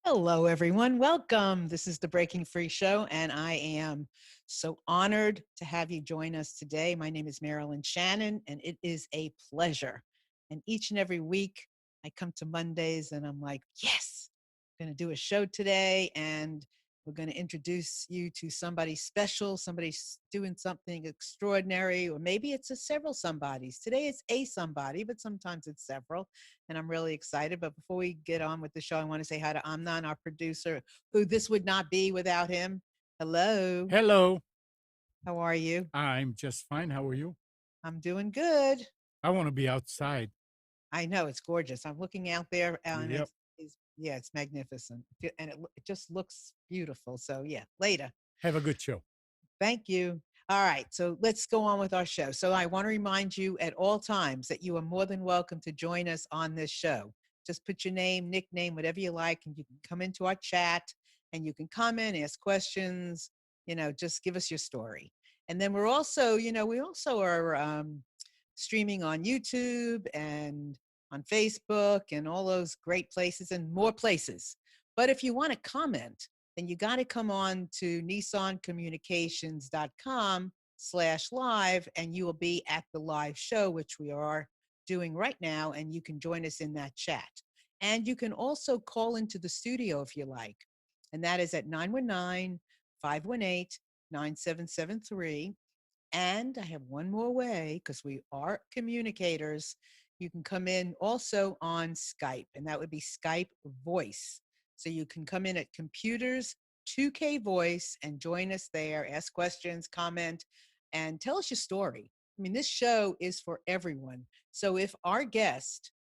Hello, everyone. Welcome. This is the Breaking Free Show, and I am so honored to have you join us today. My name is Marilyn Shannon, and it is a pleasure. And each and every week, I come to Mondays and I'm like, yes, I'm going to do a show today, and we're going to introduce you to somebody special, somebody doing something extraordinary, or maybe it's several somebodies. Today it's a somebody, but sometimes it's several and I'm really excited. But before we get on with the show, I want to say hi to Amnon, our producer, who this would not be without him. Hello. Hello. How are you? I'm just fine. How are you? I'm doing good. I want to be outside. I know it's gorgeous. I'm looking out there and Yep. yeah, it's magnificent. And it just looks beautiful. So yeah, later. Have a good show. Thank you. All right, so let's go on with our show. So I want to remind you at all times that you are more than welcome to join us on this show. Just put your name, nickname, whatever you like, and you can come into our chat and you can comment, ask questions, just give us your story. And then we're also, we also are streaming on YouTube and on Facebook and all those great places and more places. But if you want to comment, then you got to come on to nissancommunications.com/live and you will be at the live show, which we are doing right now. And you can join us in that chat. And you can also call into the studio if you like. And that is at 919-518-9773. And I have one more way because we are communicators. You can come in also on Skype, and that would be Skype Voice. So you can come in at computers 2K Voice and join us there, ask questions, comment, and tell us your story. I mean, this show is for everyone. So if our guest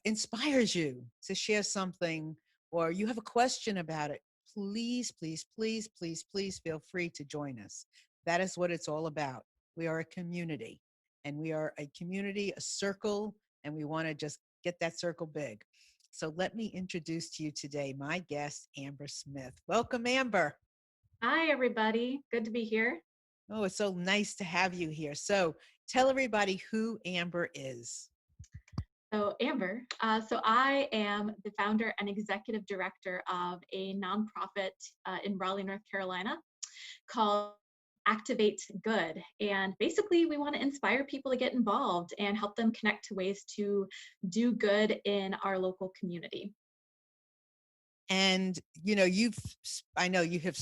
inspires you to share something or you have a question about it, please, please, please, please, please feel free to join us. That is what it's all about. We are a community, and we are a community, a circle, and we want to just get that circle big. So let me introduce to you today my guest, Amber Smith. Welcome, Amber. Hi, everybody. Good to be here. Oh, it's so nice to have you here. So tell everybody who Amber is. So, Amber, I am the founder and executive director of a nonprofit in Raleigh, North Carolina called Activate Good. And basically, we want to inspire people to get involved and help them connect to ways to do good in our local community. And, I know you have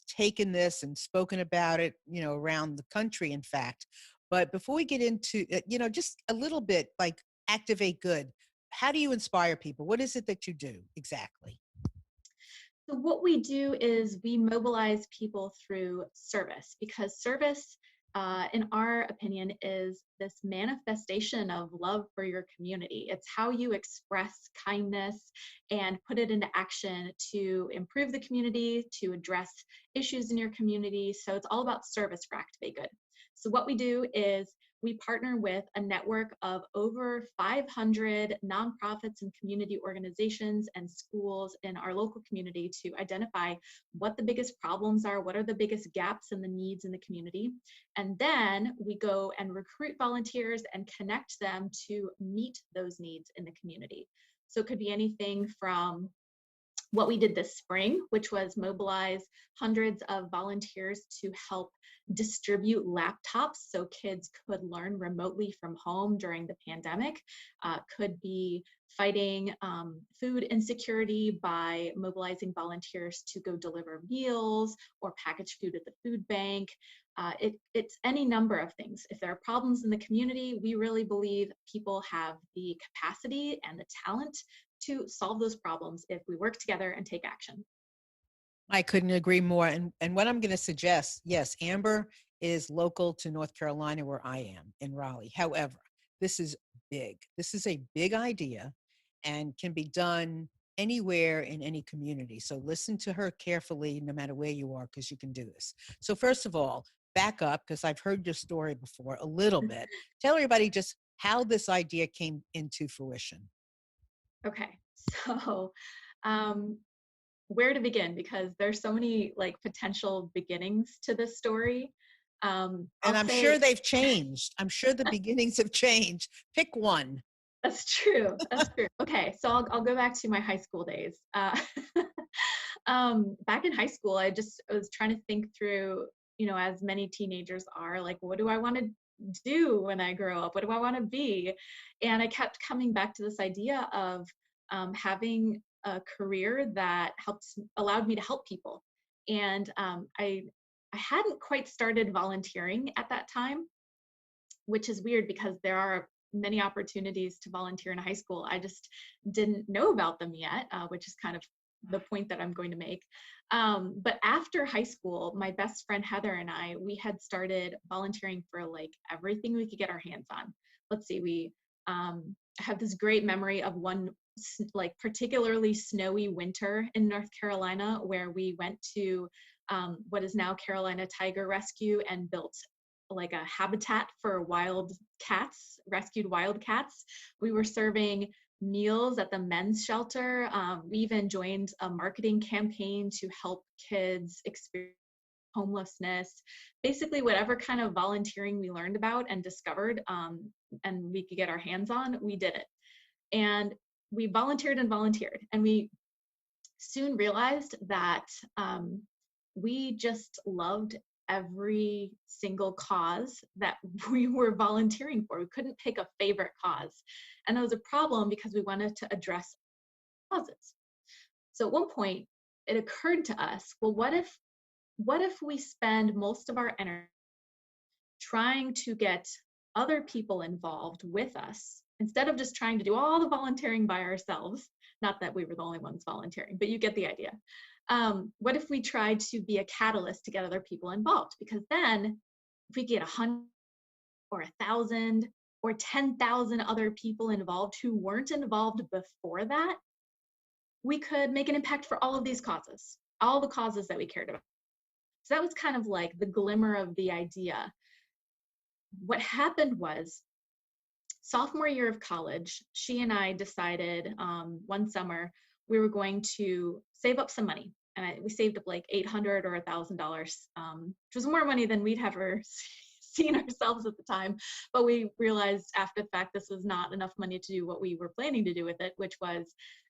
taken this and spoken about it, around the country, in fact. But before we get into, just a little bit like Activate Good, how do you inspire people? What is it that you do exactly? So, what we do is we mobilize people through service because service, in our opinion, is this manifestation of love for your community. It's how you express kindness and put it into action to improve the community, to address issues in your community. So, it's all about service for Activate Good. So, what we do is we partner with a network of over 500 nonprofits and community organizations and schools in our local community to identify what the biggest problems are, what are the biggest gaps and the needs in the community. And then we go and recruit volunteers and connect them to meet those needs in the community. So it could be anything from what we did this spring, which was mobilize hundreds of volunteers to help distribute laptops so kids could learn remotely from home during the pandemic. Could be fighting food insecurity by mobilizing volunteers to go deliver meals or package food at the food bank. It's any number of things. If there are problems in the community, we really believe people have the capacity and the talent to solve those problems if we work together and take action. I couldn't agree more. And what I'm going to suggest, yes, Amber is local to North Carolina where I am in Raleigh. However, this is big. This is a big idea and can be done anywhere in any community. So listen to her carefully no matter where you are because you can do this. So first of all, back up because I've heard your story before a little bit. Tell everybody just how this idea came into fruition. Okay, so where to begin? Because there's so many like potential beginnings to this story. And I'll I'm sure say they've changed. I'm sure the beginnings have changed. Pick one. that's true. That's true. Okay, so I'll go back to my high school days. Back in high school, I was trying to think through, as many teenagers are, like, what do I want to do when I grow up? What do I want to be? And I kept coming back to this idea of having a career that allowed me to help people. And I hadn't quite started volunteering at that time, which is weird because there are many opportunities to volunteer in high school. I just didn't know about them yet, which is kind of the point that I'm going to make. But after high school, my best friend Heather and we had started volunteering for like everything we could get our hands on. Let's see, we have this great memory of one like particularly snowy winter in North Carolina where we went to what is now Carolina Tiger Rescue and built like a habitat for wild cats, rescued wild cats. We were serving meals at the men's shelter. We even joined a marketing campaign to help kids experience homelessness, basically whatever kind of volunteering we learned about and discovered and we could get our hands on, we did it. And we volunteered and volunteered. And we soon realized that we just loved every single cause that we were volunteering for. We couldn't pick a favorite cause. And that was a problem because we wanted to address causes. So at one point, it occurred to us, well, what if we spend most of our energy trying to get other people involved with us instead of just trying to do all the volunteering by ourselves? Not that we were the only ones volunteering, but you get the idea. What if we tried to be a catalyst to get other people involved? Because then if we get 100 or 1,000 or 10,000 other people involved who weren't involved before that, we could make an impact for all of these causes, all the causes that we cared about. So that was kind of like the glimmer of the idea. What happened was, sophomore year of college, she and I decided one summer we were going to save up some money. And we saved up like $800 or $1,000, which was more money than we'd ever seen ourselves at the time. But we realized after the fact this was not enough money to do what we were planning to do with it, which was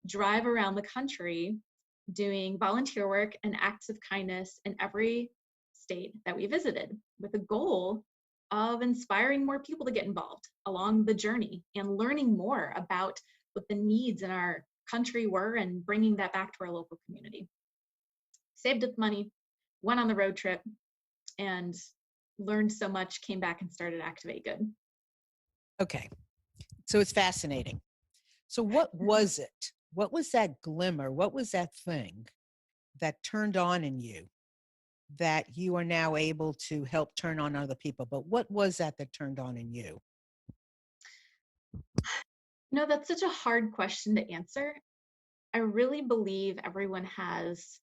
drive around the country doing volunteer work and acts of kindness in every state that we visited, with the goal of inspiring more people to get involved along the journey and learning more about what the needs in our country were and bringing that back to our local community. Saved up money, went on the road trip, and learned so much, came back and started Activate Good. Okay. So it's fascinating. So what was it? What was that glimmer? What was that thing that turned on in you that you are now able to help turn on other people? But what was that turned on in you? That's such a hard question to answer. I really believe everyone has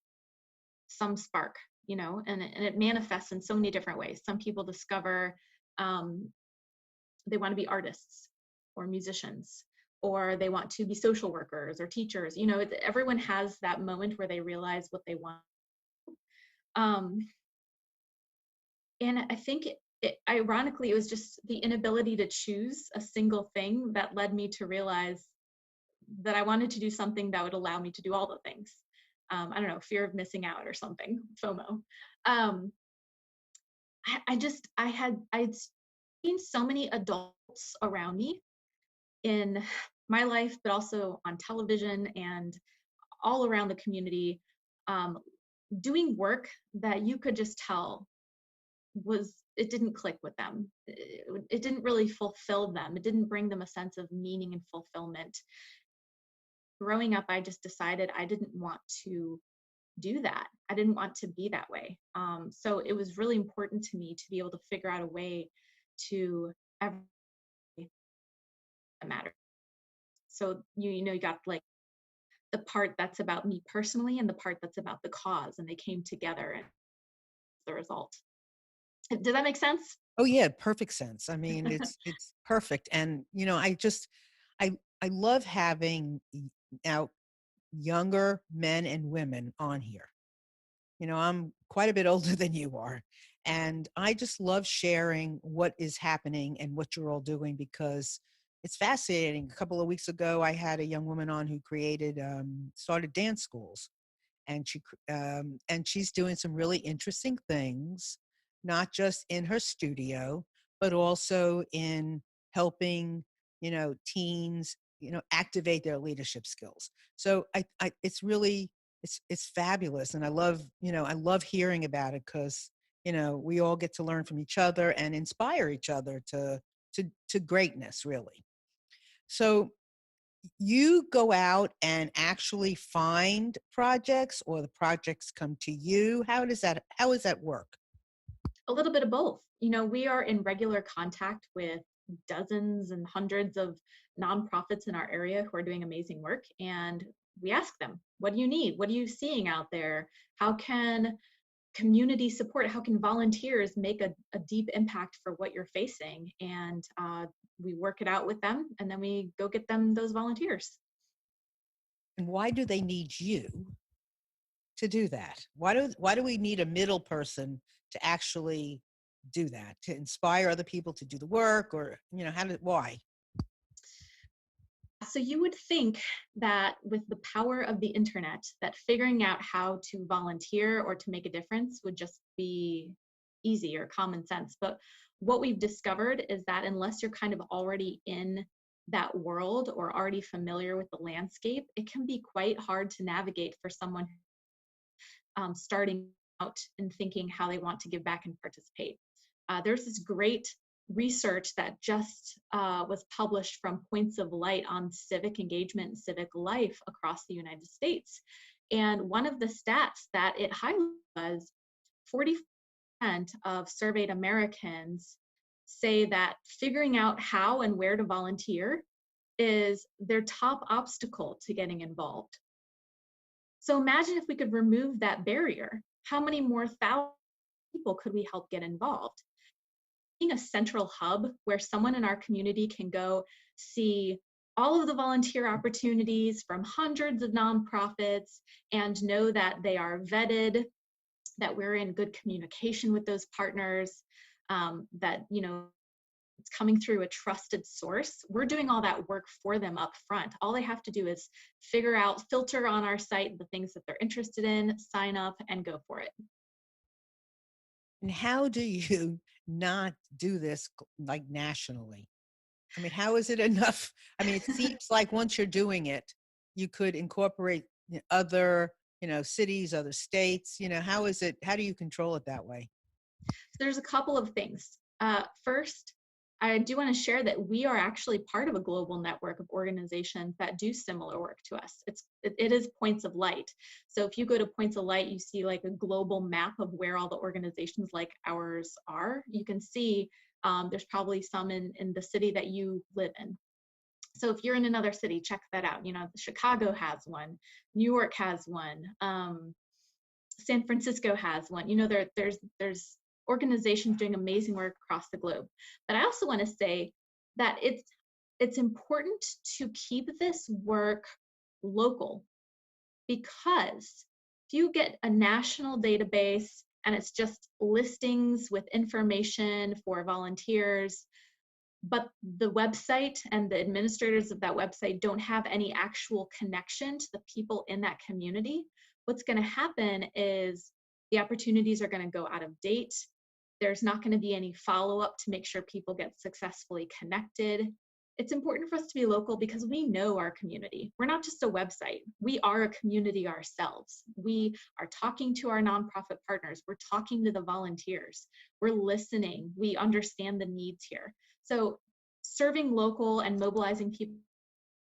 some spark, and it manifests in so many different ways. Some people discover they want to be artists or musicians, or they want to be social workers or teachers. Everyone has that moment where they realize what they want. And I think ironically, it was just the inability to choose a single thing that led me to realize that I wanted to do something that would allow me to do all the things. I don't know, fear of missing out or something, FOMO. I'd seen so many adults around me in my life, but also on television and all around the community, doing work that you could just tell it didn't click with them. It didn't really fulfill them. It didn't bring them a sense of meaning and fulfillment. Growing up, I just decided I didn't want to do that. I didn't want to be that way. So it was really important to me to be able to figure out a way to everything that mattered. So you got like the part that's about me personally and the part that's about the cause, and they came together and the result. Did that make sense? Oh yeah, perfect sense. I mean, it's perfect. And I love having now younger men and women on here. I'm quite a bit older than you are. And I just love sharing what is happening and what you're all doing because it's fascinating. A couple of weeks ago, I had a young woman on who started dance schools. and she's doing some really interesting things, not just in her studio, but also in helping, teens, activate their leadership skills. So it's really, it's fabulous. And I love hearing about it because, we all get to learn from each other and inspire each other to greatness, really. So you go out and actually find projects, or the projects come to you? How does that work? A little bit of both. We are in regular contact with dozens and hundreds of nonprofits in our area who are doing amazing work. And we ask them, what do you need? What are you seeing out there? How can community support, how can volunteers make a deep impact for what you're facing? And we work it out with them, and then we go get them those volunteers. And why do they need you to do that? Why do we need a middle person to actually do that, to inspire other people to do the work? Or, why? So you would think that with the power of the internet, that figuring out how to volunteer or to make a difference would just be easy or common sense. But what we've discovered is that unless you're kind of already in that world or already familiar with the landscape, it can be quite hard to navigate for someone starting out and thinking how they want to give back and participate. There's this great research that just was published from Points of Light on civic engagement and civic life across the United States. And one of the stats that it highlighted was 40% of surveyed Americans say that figuring out how and where to volunteer is their top obstacle to getting involved. So imagine if we could remove that barrier. How many more thousands of people could we help get involved? Being a central hub where someone in our community can go see all of the volunteer opportunities from hundreds of nonprofits and know that they are vetted, that we're in good communication with those partners, that it's coming through a trusted source. We're doing all that work for them up front. All they have to do is filter on our site the things that they're interested in, sign up, and go for it. And how do you not do this like nationally? I mean, how is it enough? I mean, it seems like once you're doing it, you could incorporate other, cities, other states. How is it? How do you control it that way? So there's a couple of things. First, I do want to share that we are actually part of a global network of organizations that do similar work to us. It is Points of Light. So if you go to Points of Light, you see like a global map of where all the organizations like ours are. You can see there's probably some in the city that you live in. So if you're in another city, check that out. Chicago has one, New York has one, San Francisco has one. There's organizations doing amazing work across the globe. But I also want to say that it's important to keep this work local, because if you get a national database and it's just listings with information for volunteers, but the website and the administrators of that website don't have any actual connection to the people in that community, what's going to happen is the opportunities are going to go out of date. There's not going to be any follow-up to make sure people get successfully connected. It's important for us to be local because we know our community. We're not just a website. We are a community ourselves. We are talking to our nonprofit partners. We're talking to the volunteers. We're listening. We understand the needs here. So serving local and mobilizing people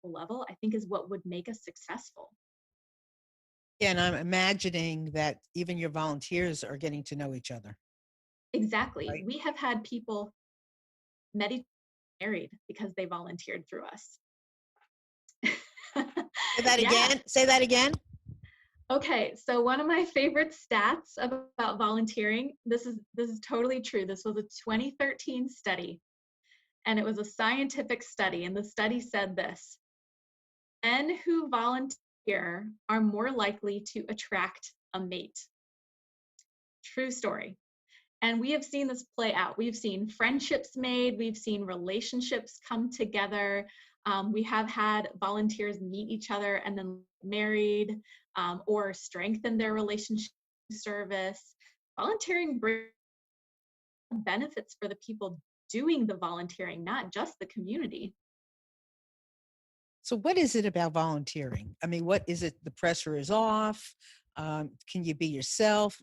level, I think, is what would make us successful. Yeah, and I'm imagining that even your volunteers are getting to know each other. Exactly. Right. We have had people married because they volunteered through us. Say that Yeah. again. Say that again. Okay, so one of my favorite stats about volunteering, this is totally true. This was a 2013 study, and it was a scientific study, and the study said this: men who volunteer are more likely to attract a mate. True story. And we have seen this play out. We've seen friendships made, we've seen relationships come together. We have had volunteers meet each other and then married, or strengthen their relationship service. Volunteering brings benefits for the people doing the volunteering, not just the community. So, what is it about volunteering? I mean, what is it? The pressure is off. Can you be yourself?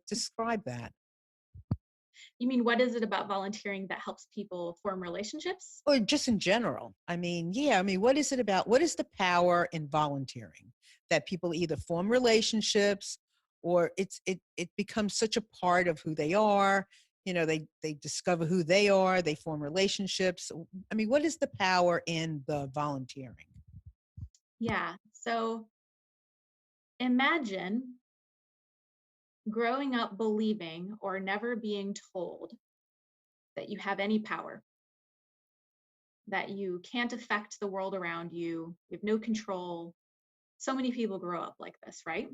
Describe that. You mean, what is it about volunteering that helps people form relationships? Or just in general. I mean, yeah, I mean, what is it about? What is the power in volunteering that people either form relationships or it becomes such a part of who they are? They discover who they are, they form relationships. I mean, what is the power in the volunteering? Yeah. So imagine growing up believing or never being told that you have any power, that you can't affect the world around you, you have no control. So many people grow up like this, right?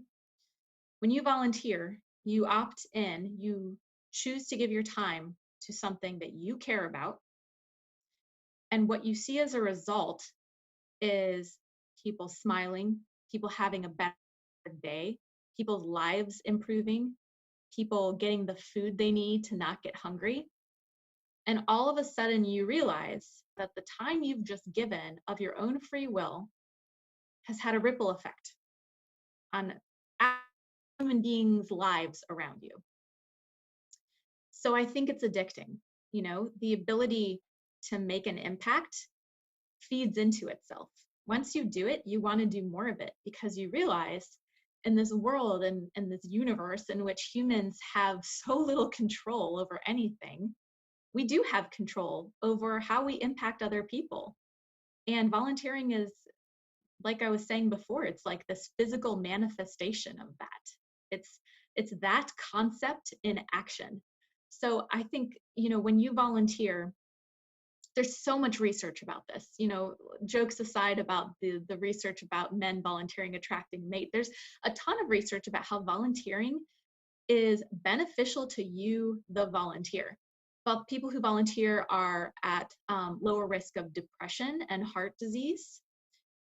When you volunteer, you opt in, you choose to give your time to something that you care about. And what you see as a result is people smiling, people having a better day, people's lives improving, people getting the food they need to not get hungry. And all of a sudden, you realize that the time you've just given of your own free will has had a ripple effect on human beings' lives around you. So I think it's addicting. The ability to make an impact feeds into itself. Once you do it, you want to do more of it because you realize in this world and in this universe in which humans have so little control over anything, we do have control over how we impact other people. And volunteering is, like I was saying before, it's like this physical manifestation of that. It's that concept in action. So I think, when you volunteer, there's so much research about this. Jokes aside about the research about men volunteering attracting mate, there's a ton of research about how volunteering is beneficial to you, the volunteer. Well, people who volunteer are at lower risk of depression and heart disease,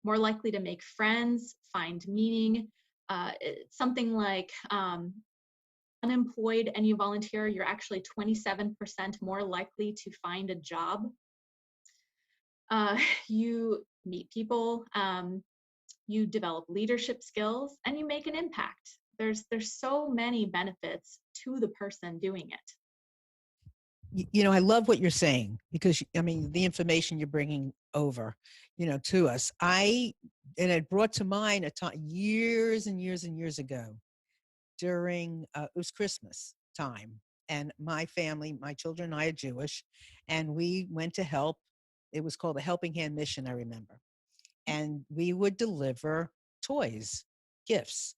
more likely to make friends, find meaning. Something like unemployed and you volunteer, you're actually 27% more likely to find a job. You meet people, you develop leadership skills, and you make an impact. There's so many benefits to the person doing it. I love what you're saying because I mean the information you're bringing over, to us. And it brought to mind a time years and years and years ago during it was Christmas time, and my family, my children and I are Jewish, and we went to help. It was called the Helping Hand Mission, I remember, and we would deliver toys, gifts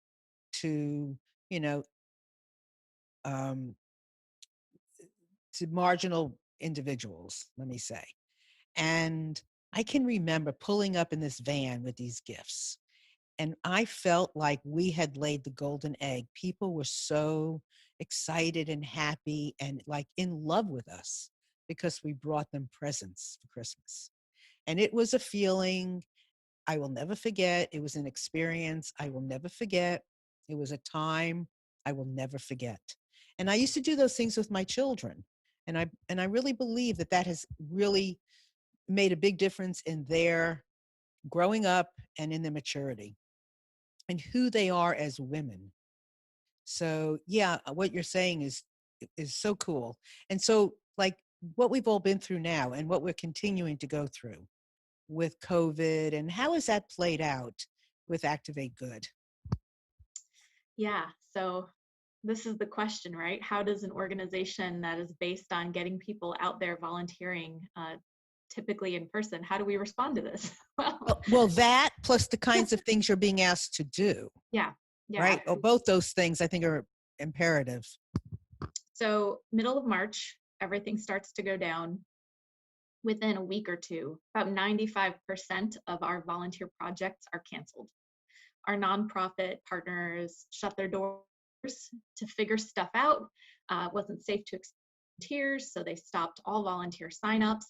to you know um, to marginal individuals, let me say. And I can remember pulling up in this van with these gifts. And I felt like we had laid the golden egg. People were so excited and happy and like in love with us because we brought them presents for Christmas. And it was a feeling I will never forget. It was an experience I will never forget. It was a time I will never forget. And I used to do those things with my children. And I really believe that that has really made a big difference in their growing up and in their maturity and who they are as women. So yeah, what you're saying is so cool. And so like what we've all been through now and what we're continuing to go through with COVID, and how has that played out with Activate Good? Yeah. So this is the question, right? How does an organization that is based on getting people out there volunteering, typically in person, how do we respond to this? Well, that plus the kinds of things you're being asked to do, yeah, yeah. right? Or both those things I think are imperative. So middle of March, everything starts to go down. Within a week or two, about 95% of our volunteer projects are canceled. Our nonprofit partners shut their doors to figure stuff out. It wasn't safe to volunteers, so they stopped all volunteer signups.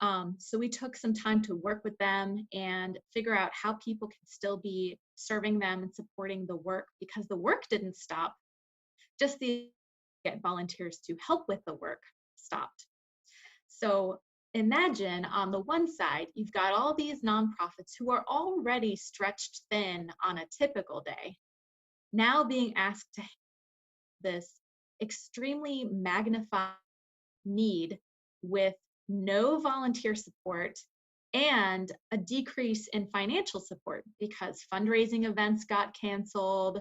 So we took some time to work with them and figure out how people can still be serving them and supporting the work, because the work didn't stop, just the get volunteers to help with the work stopped. So imagine on the one side, you've got all these nonprofits who are already stretched thin on a typical day, now being asked to this extremely magnified need with no volunteer support and a decrease in financial support because fundraising events got canceled,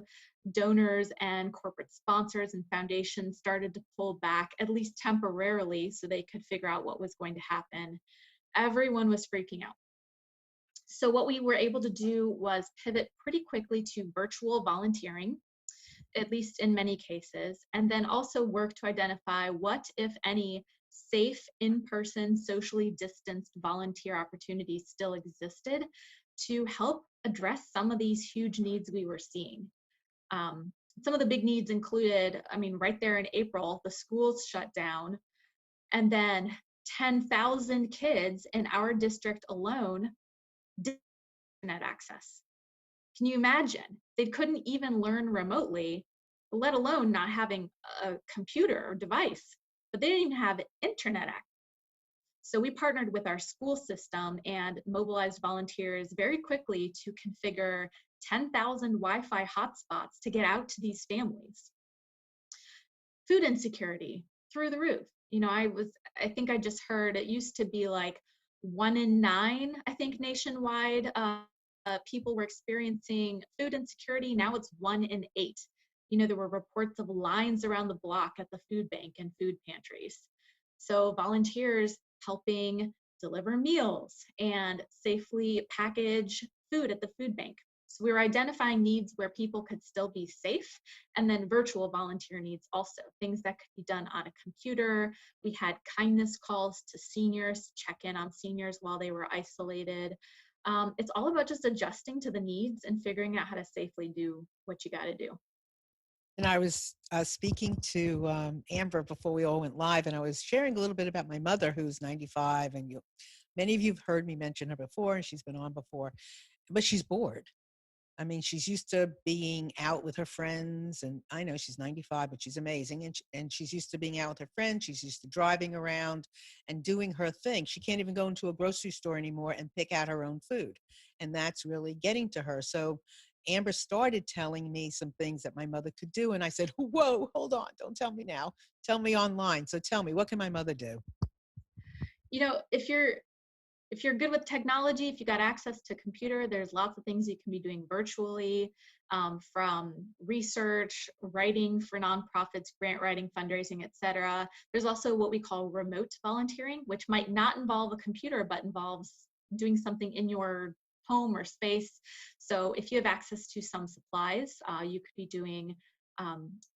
donors and corporate sponsors and foundations started to pull back, at least temporarily, so they could figure out what was going to happen. Everyone was freaking out. So what we were able to do was pivot pretty quickly to virtual volunteering, at least in many cases, and then also work to identify what, if any, safe, in-person, socially distanced volunteer opportunities still existed to help address some of these huge needs we were seeing. Some of the big needs included, I mean, right there in April, the schools shut down, and then 10,000 kids in our district alone didn't have internet access. Can you imagine? They couldn't even learn remotely, let alone not having a computer or device, but they didn't even have internet access. So we partnered with our school system and mobilized volunteers very quickly to configure 10,000 Wi-Fi hotspots to get out to these families. Food insecurity through the roof. You know, I think I just heard it used to be like 1 in 9, I think nationwide, people were experiencing food insecurity. Now it's 1 in 8. You know, there were reports of lines around the block at the food bank and food pantries. So volunteers helping deliver meals and safely package food at the food bank. So we were identifying needs where people could still be safe, and then virtual volunteer needs also, things that could be done on a computer. We had kindness calls to seniors, check in on seniors while they were isolated. It's all about just adjusting to the needs and figuring out how to safely do what you got to do. And I was speaking to Amber before we all went live, and I was sharing a little bit about my mother, who's 95, and many of you have heard me mention her before, and she's been on before, but she's bored. I mean, she's used to being out with her friends, and I know she's 95, but she's amazing, and she's used to being out with her friends. She's used to driving around and doing her thing. She can't even go into a grocery store anymore and pick out her own food, and that's really getting to her. So Amber started telling me some things that my mother could do, and I said, "Whoa, hold on! Don't tell me now. Tell me online." So tell me, what can my mother do? You know, if you're good with technology, if you got access to a computer, there's lots of things you can be doing virtually, from research, writing for nonprofits, grant writing, fundraising, etc. There's also what we call remote volunteering, which might not involve a computer, but involves doing something in your home or space. So if you have access to some supplies, you could be doing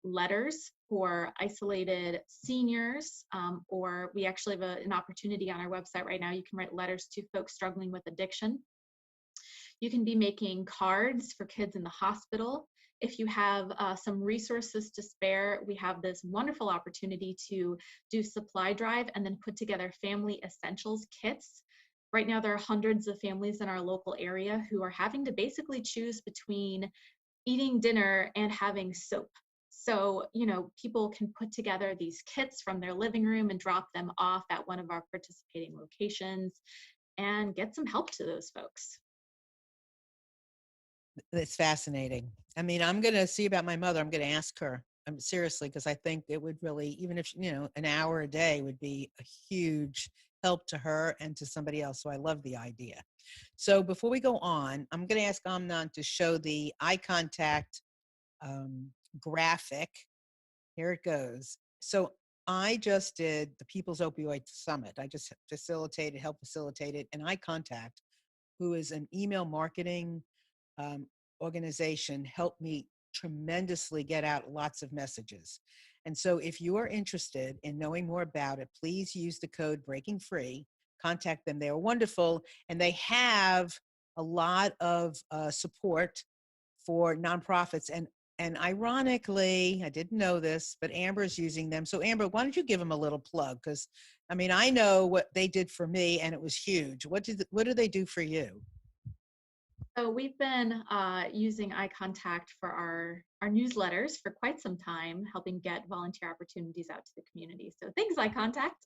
letters for isolated seniors, or we actually have an opportunity on our website right now. You can write letters to folks struggling with addiction. You can be making cards for kids in the hospital. If you have some resources to spare, we have this wonderful opportunity to do supply drive and then put together family essentials kits. Right now, there are hundreds of families in our local area who are having to basically choose between eating dinner and having soap. So, you know, people can put together these kits from their living room and drop them off at one of our participating locations and get some help to those folks. It's fascinating. I mean, I'm going to see about my mother. I'm going to ask her. Seriously, because I think it would really, even if, an hour a day would be a huge help to her and to somebody else. So I love the idea. So before we go on, I'm going to ask Amnon to show the eye contact graphic. Here it goes. So I just did the People's Opioid Summit. I just helped facilitate it, and Eye Contact, who is an email marketing um, organization, helped me tremendously get out lots of messages. And so if you are interested in knowing more about it, please use the code Breaking Free. Contact them. They are wonderful, and they have a lot of support for nonprofits. And And ironically, I didn't know this, but Amber's using them. So Amber, why don't you give them a little plug? Because I mean, I know what they did for me, and it was huge. What do they do for you? So we've been using eye contact for our newsletters for quite some time, helping get volunteer opportunities out to the community. So thanks, eye contact.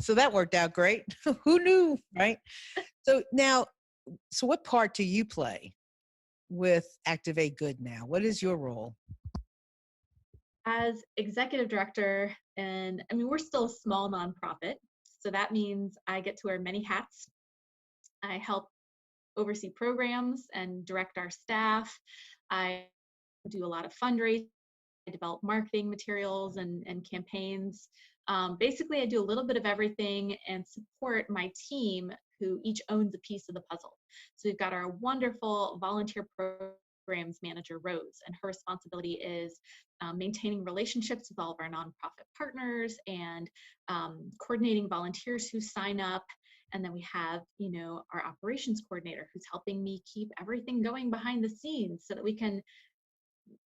So that worked out great. Who knew, right? So now, so what part do you play with Activate Good now? What is your role? As executive director, and I mean, we're still a small nonprofit. So that means I get to wear many hats. I help oversee programs and direct our staff. I do a lot of fundraising. I develop marketing materials and campaigns. Basically, I do a little bit of everything and support my team who each owns a piece of the puzzle. So we've got our wonderful volunteer programs manager, Rose, and her responsibility is maintaining relationships with all of our nonprofit partners and coordinating volunteers who sign up. And then we have, our operations coordinator who's helping me keep everything going behind the scenes so that we can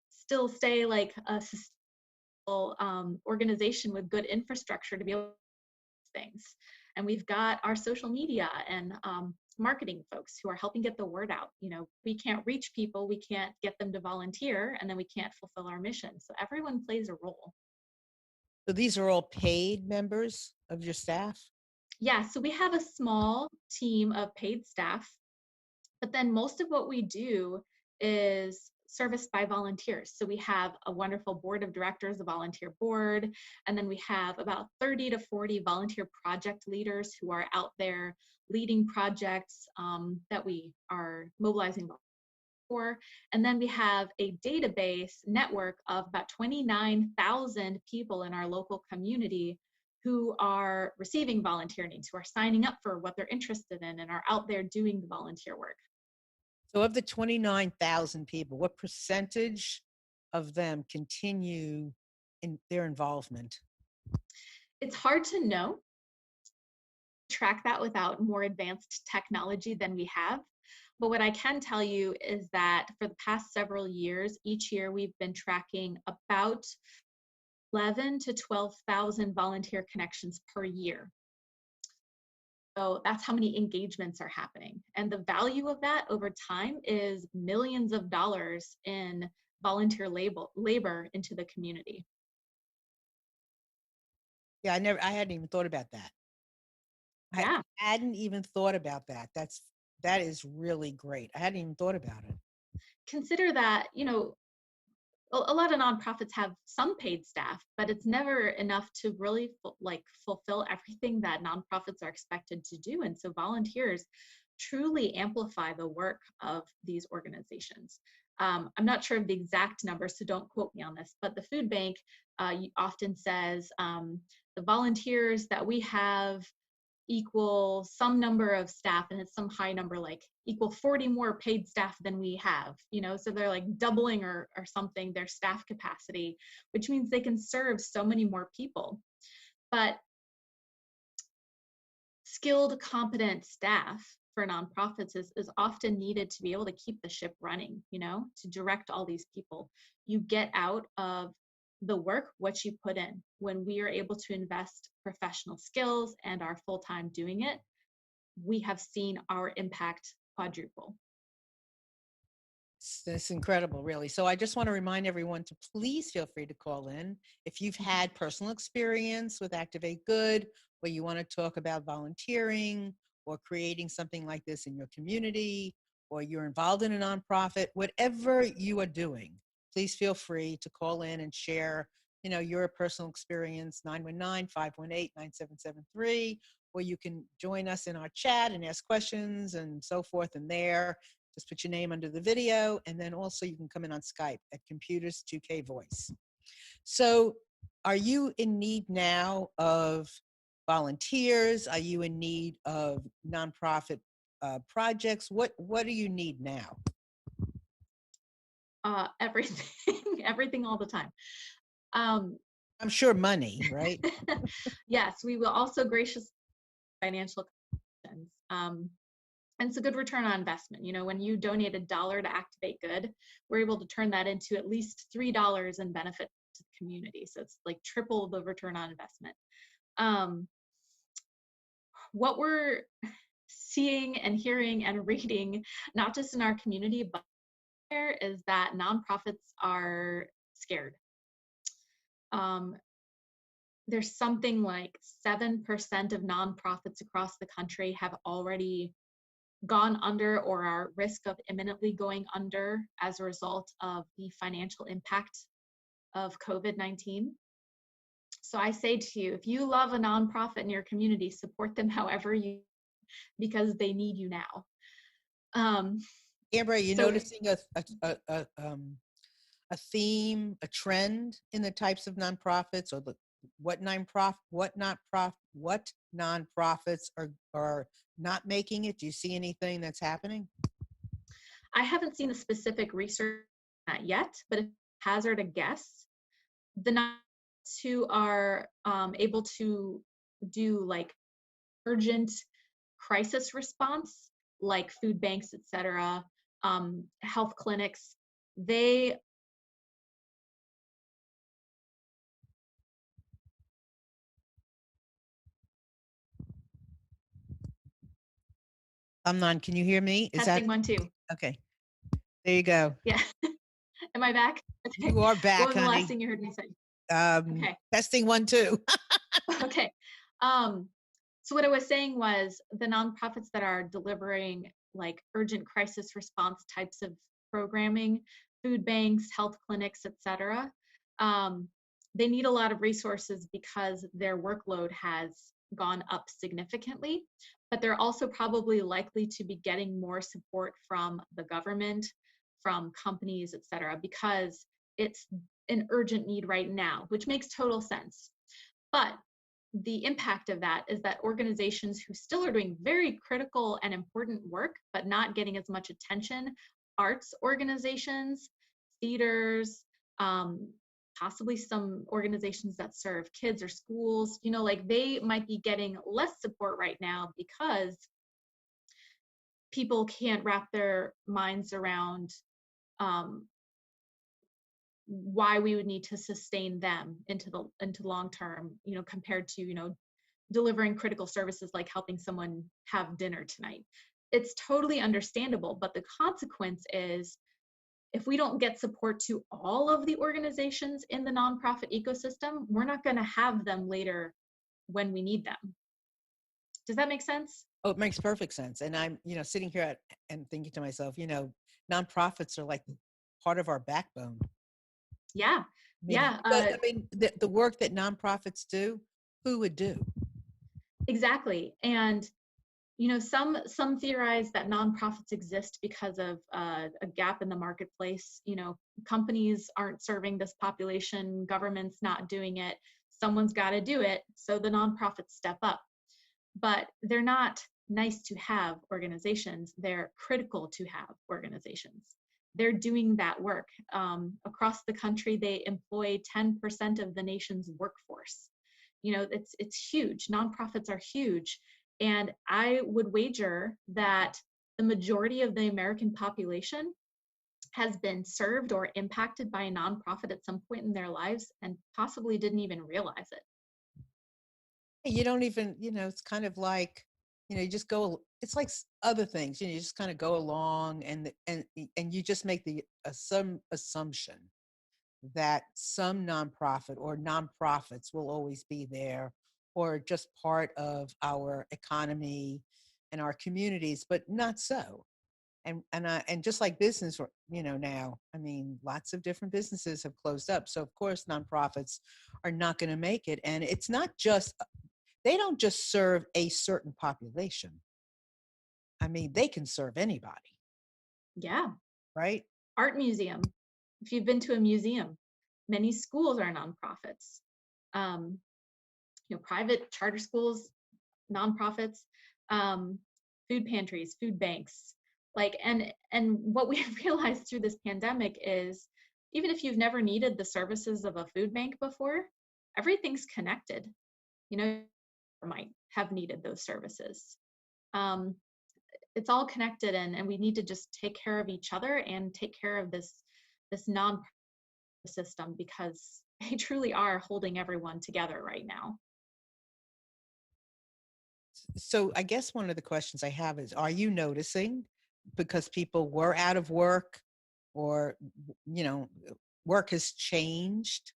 still stay like a sustainable organization with good infrastructure to be able to do things. And we've got our social media and marketing folks who are helping get the word out. We can't reach people, we can't get them to volunteer, and then we can't fulfill our mission. So everyone plays a role. So these are all paid members of your staff? Yeah, so we have a small team of paid staff, but then most of what we do is serviced by volunteers. So we have a wonderful board of directors, a volunteer board, and then we have about 30 to 40 volunteer project leaders who are out there leading projects that we are mobilizing for. And then we have a database network of about 29,000 people in our local community who are receiving volunteer needs, who are signing up for what they're interested in and are out there doing the volunteer work. So of the 29,000 people, what percentage of them continue in their involvement? It's hard to know, track that without more advanced technology than we have. But what I can tell you is that for the past several years, each year we've been tracking about 11 to 12,000 volunteer connections per year. So that's how many engagements are happening. And the value of that over time is millions of dollars in volunteer labor into the community. Yeah, I hadn't even thought about that. I Yeah. hadn't even thought about that. That is really great. I hadn't even thought about it. Consider that, a lot of nonprofits have some paid staff, but it's never enough to really fulfill everything that nonprofits are expected to do. And so volunteers truly amplify the work of these organizations. I'm not sure of the exact numbers, so don't quote me on this, but the food bank often says the volunteers that we have equal some number of staff, and it's some high number, like equal 40 more paid staff than we have, so they're like doubling or something their staff capacity, which means they can serve so many more people. But skilled, competent staff for nonprofits is often needed to be able to keep the ship running, to direct all these people. You get out of the work what you put in. When we are able to invest professional skills and are full-time doing it, we have seen our impact quadruple. It's incredible, really. So I just want to remind everyone to please feel free to call in if you've had personal experience with Activate Good, or you want to talk about volunteering or creating something like this in your community, or you're involved in a nonprofit, whatever you are doing, please feel free to call in and share, your personal experience, 919-518-9773, or you can join us in our chat and ask questions and so forth in there. Just put your name under the video, and then also you can come in on Skype at Computers 2K Voice. So are you in need now of volunteers? Are you in need of nonprofit projects? What do you need now? Everything, everything all the time. I'm sure money, right? Yes, we will also gracious financial conditions. And it's a good return on investment. When you donate $1 to Activate Good, we're able to turn that into at least $3 in benefit to the community. So it's like triple the return on investment. What we're seeing and hearing and reading, not just in our community, but there, is that nonprofits are scared. There's something like 7% of nonprofits across the country have already gone under or are at risk of imminently going under as a result of the financial impact of COVID-19. So I say to you, if you love a nonprofit in your community, support them however you, because they need you now. Amber, are you So- noticing a theme, a trend in the types of nonprofits, or what nonprofits are not making it? Do you see anything that's happening? I haven't seen a specific research on that yet, but if I hazard a guess, the nonprofits who are able to do like urgent crisis response, like food banks, etc., health clinics, they Can you hear me? Is that testing 1, 2. okay? There you go. Yeah. Am I back? Okay. You are back, What was the honey. last thing you heard me say? Okay. Testing 1, 2. Okay. So what I was saying was the nonprofits that are delivering like urgent crisis response types of programming, food banks, health clinics, etc., they need a lot of resources because their workload has gone up significantly, but they're also probably likely to be getting more support from the government, from companies, etc., because it's an urgent need right now, which makes total sense. But the impact of that is that organizations who still are doing very critical and important work, but not getting as much attention, arts organizations, theaters, possibly some organizations that serve kids or schools, like they might be getting less support right now because people can't wrap their minds around why we would need to sustain them into long term, compared to, delivering critical services like helping someone have dinner tonight. It's totally understandable, but the consequence is if we don't get support to all of the organizations in the nonprofit ecosystem, we're not going to have them later when we need them. Does that make sense? Oh, it makes perfect sense. And I'm, sitting here and thinking to myself, nonprofits are like part of our backbone. Yeah. Yeah. The work that nonprofits do, who would do? Exactly. And some theorize that nonprofits exist because of a gap in the marketplace. Companies aren't serving this population, government's not doing it, someone's got to do it, so the nonprofits step up. But they're not nice to have organizations, they're critical to have organizations. They're doing that work. Across the country, they employ 10% of the nation's workforce. It's huge. Nonprofits are huge. And I would wager that the majority of the American population has been served or impacted by a nonprofit at some point in their lives and possibly didn't even realize it. You don't even, it's kind of like, you just go, it's like other things, you just kind of go along and you just make some assumption that some nonprofit or nonprofits will always be there or just part of our economy and our communities, but not so. And just like business, now, lots of different businesses have closed up. So of course, nonprofits are not going to make it. And it's not just, they don't just serve a certain population. They can serve anybody. Yeah. Right? Art museum. If you've been to a museum, many schools are nonprofits. Private charter schools, nonprofits, food pantries, food banks. And what we realized through this pandemic is even if you've never needed the services of a food bank before, everything's connected. You might have needed those services. it's all connected, and we need to just take care of each other and take care of this non system, because they truly are holding everyone together right now. So I guess one of the questions I have is, are you noticing, because people were out of work, or, you know, work has changed?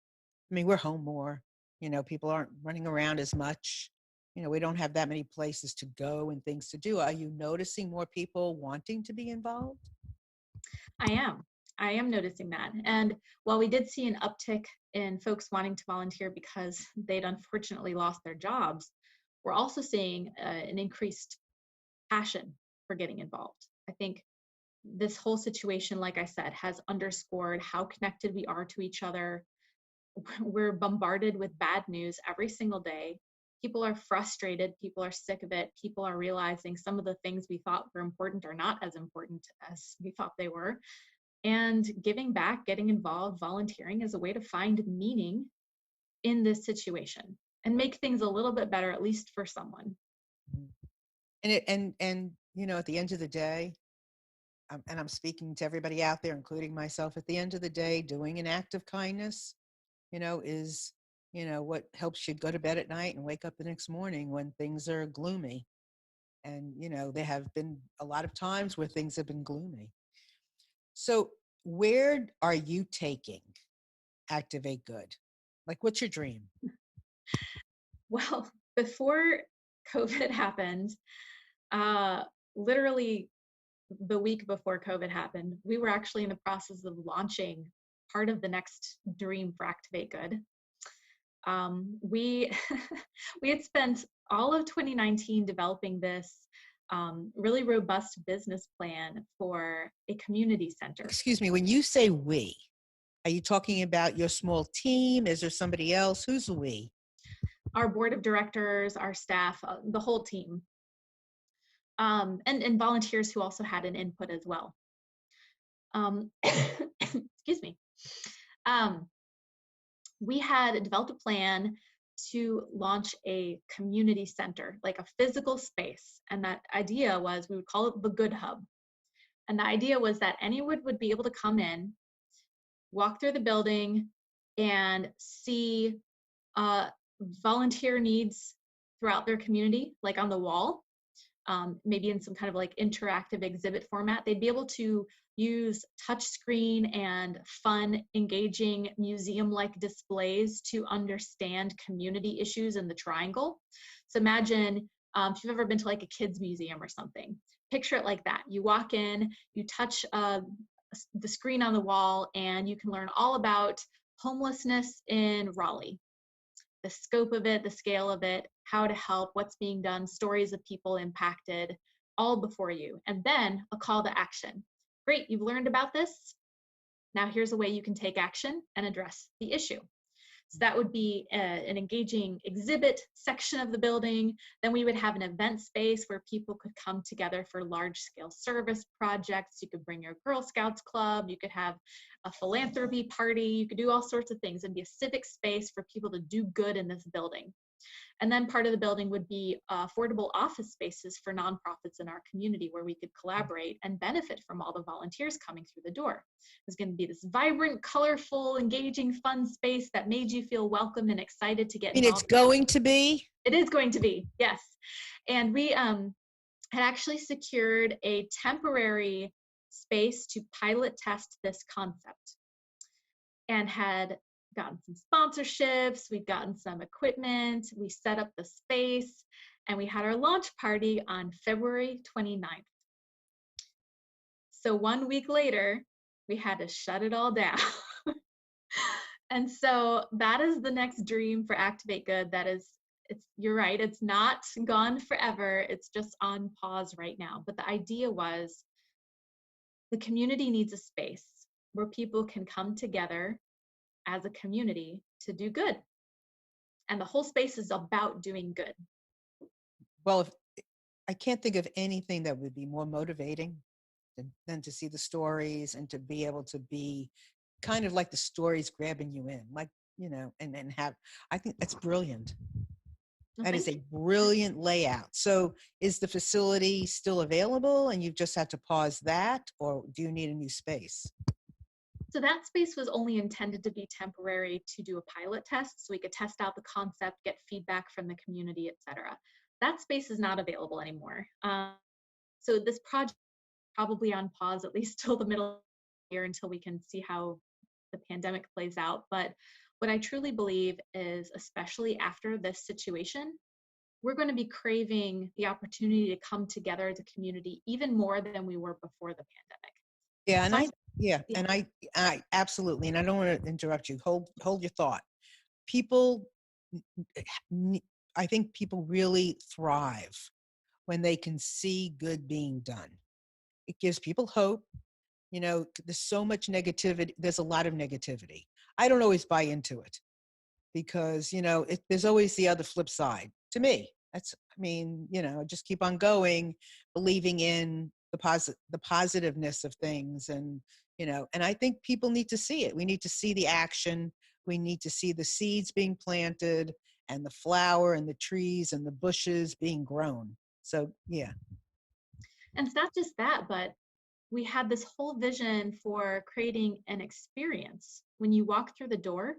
I mean, we're home more, people aren't running around as much. We don't have that many places to go and things to do. Are you noticing more people wanting to be involved? I am. I am noticing that. And while we did see an uptick in folks wanting to volunteer because they'd unfortunately lost their jobs, we're also seeing an increased passion for getting involved. I think this whole situation, like I said, has underscored how connected we are to each other. We're bombarded with bad news every single day. People are frustrated. People are sick of it. People are realizing some of the things we thought were important are not as important as we thought they were. And giving back, getting involved, volunteering is a way to find meaning in this situation and make things a little bit better, at least for someone. Mhm. And at the end of the day, and I'm speaking to everybody out there, including myself, at the end of the day, doing an act of kindness, is, what helps you go to bed at night and wake up the next morning when things are gloomy. And, there have been a lot of times where things have been gloomy. So where are you taking Activate Good? Like, what's your dream? Well, before COVID happened, uh, literally the week before COVID happened, we were actually in the process of launching part of the next dream for Activate Good. We we had spent all of 2019 developing this really robust business plan for a community center. Excuse me, when you say we, are you talking about your small team? Is there somebody else? Who's we? Our board of directors, our staff, the whole team, and volunteers who also had an input as well. Excuse me. We had developed a plan to launch a community center, like a physical space. And that idea was, we would call it the Good Hub. And the idea was that anyone would be able to come in, walk through the building, and see volunteer needs throughout their community, like on the wall, maybe in some kind of like interactive exhibit format. They'd be able to use touchscreen and fun, engaging museum-like displays to understand community issues in the triangle. So imagine if you've ever been to like a kids museum or something, picture it like that. You walk in, you touch the screen on the wall, and you can learn all about homelessness in Raleigh, the scope of it, the scale of it, how to help, what's being done, stories of people impacted, all before you. And then a call to action. Great, you've learned about this. Now here's a way you can take action and address the issue. So that would be an engaging exhibit section of the building. Then we would have an event space where people could come together for large scale service projects. You could bring your Girl Scouts club. You could have a philanthropy party. You could do all sorts of things. It'd be a civic space for people to do good in this building. And then part of the building would be affordable office spaces for nonprofits in our community, where we could collaborate and benefit from all the volunteers coming through the door. There's going to be this vibrant, colorful, engaging, fun space that made you feel welcome and excited to get involved. And it's going to be? It is going to be, yes. And we had actually secured a temporary space to pilot test this concept, and had gotten some sponsorships, we'd gotten some equipment, we set up the space, and we had our launch party on February 29th. So 1 week later, we had to shut it all down. And so that is the next dream for Activate Good. You're right, it's not gone forever, it's just on pause right now. But the idea was, the community needs a space where people can come together as a community to do good. And the whole space is about doing good. Well, I can't think of anything that would be more motivating than to see the stories and to be able to be kind of like the stories grabbing you in, like, and have, I think that's brilliant. No, That is thank a you. brilliant layout. So is the facility still available and you've just had to pause that, or do you need a new space? So that space was only intended to be temporary to do a pilot test so we could test out the concept, get feedback from the community, etc. That space is not available anymore. So this project is probably on pause at least till the middle of the year until we can see how the pandemic plays out. But what I truly believe is, especially after this situation, we're going to be craving the opportunity to come together as a community even more than we were before the pandemic. Yeah, So yeah, and I absolutely, and I don't want to interrupt you. Hold your thought. People, n- I think people really thrive when they can see good being done. It gives people hope. You know, there's so much negativity. There's a lot of negativity. I don't always buy into it because, you know, there's always the other flip side to me. That's, I mean, you know, just keep on going, believing in the positiveness of things. And, you know, and I think people need to see it. We need to see the action. We need to see the seeds being planted and the flower and the trees and the bushes being grown. So, yeah. and it's not just that, but we had this whole vision for creating an experience when you walk through the door,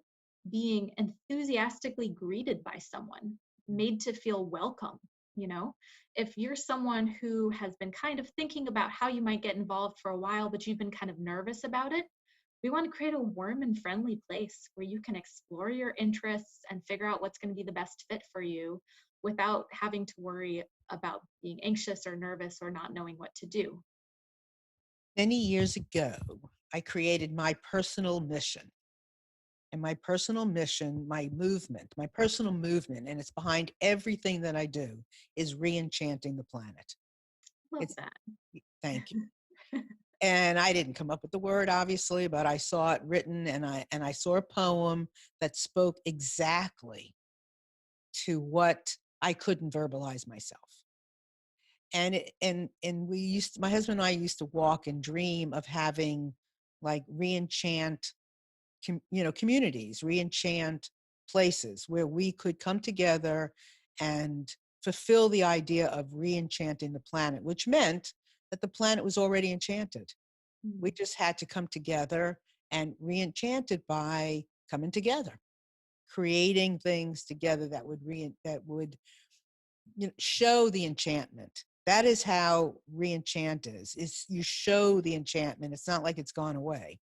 being enthusiastically greeted by someone, made to feel welcome. You know, if you're someone who has been kind of thinking about how you might get involved for a while, but you've been kind of nervous about it, we want to create a warm and friendly place where you can explore your interests and figure out what's going to be the best fit for you without having to worry about being anxious or nervous or not knowing what to do. Many years ago, I created my personal mission. And my personal mission, my personal movement, and it's behind everything that I do, is re-enchanting the planet. Love It's that. Thank you. And I didn't come up with the word, obviously, but I saw it written, and I saw a poem that spoke exactly to what I couldn't verbalize myself. And my husband and I used to walk and dream of having like re-enchant communities, re-enchant places where we could come together and fulfill the idea of re-enchanting the planet, which meant that the planet was already enchanted. We Mm. just had to come together and re-enchant it by coming together, creating things together that would show the enchantment. That is how re-enchant is you show the enchantment. It's not like it's gone away.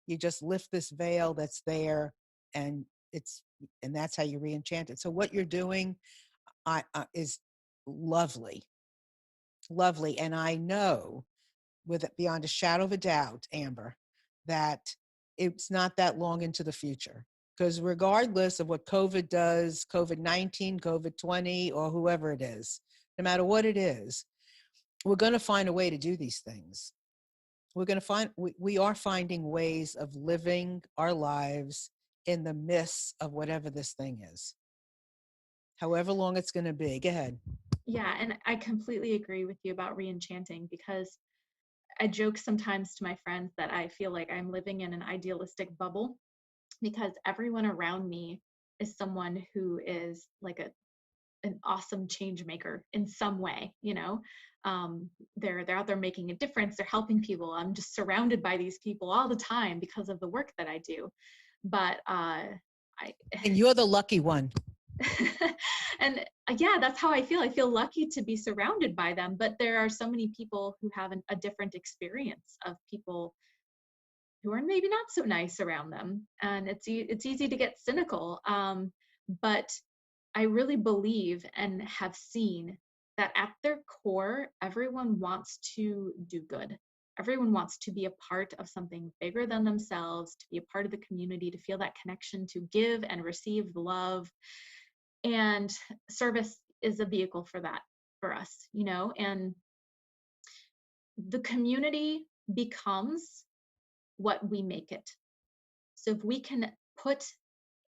You just lift this veil that's there, and it's and that's how you re-enchant it. So what you're doing is lovely, lovely. And I know, with it beyond a shadow of a doubt, Amber, that it's not that long into the future, because regardless of what COVID does, COVID-19, COVID-20, or whoever it is, no matter what it is, we're going to find a way to do these things. We are finding ways of living our lives in the midst of whatever this thing is, however long it's going to be. Go ahead. Yeah, and I completely agree with you about re-enchanting because I joke sometimes to my friends that I feel like I'm living in an idealistic bubble because everyone around me is someone who is like an awesome change maker in some way, you know. They're out there making a difference, they're helping people. I'm just surrounded by these people all the time because of the work that I do. But I And you're the lucky one. and yeah, that's how I feel. I feel lucky to be surrounded by them, but there are so many people who have a different experience of people who are maybe not so nice around them, and it's easy to get cynical. But I really believe and have seen that at their core, everyone wants to do good. Everyone wants to be a part of something bigger than themselves, to be a part of the community, to feel that connection, to give and receive love. And service is a vehicle for that for us, you know, and the community becomes what we make it. So if we can put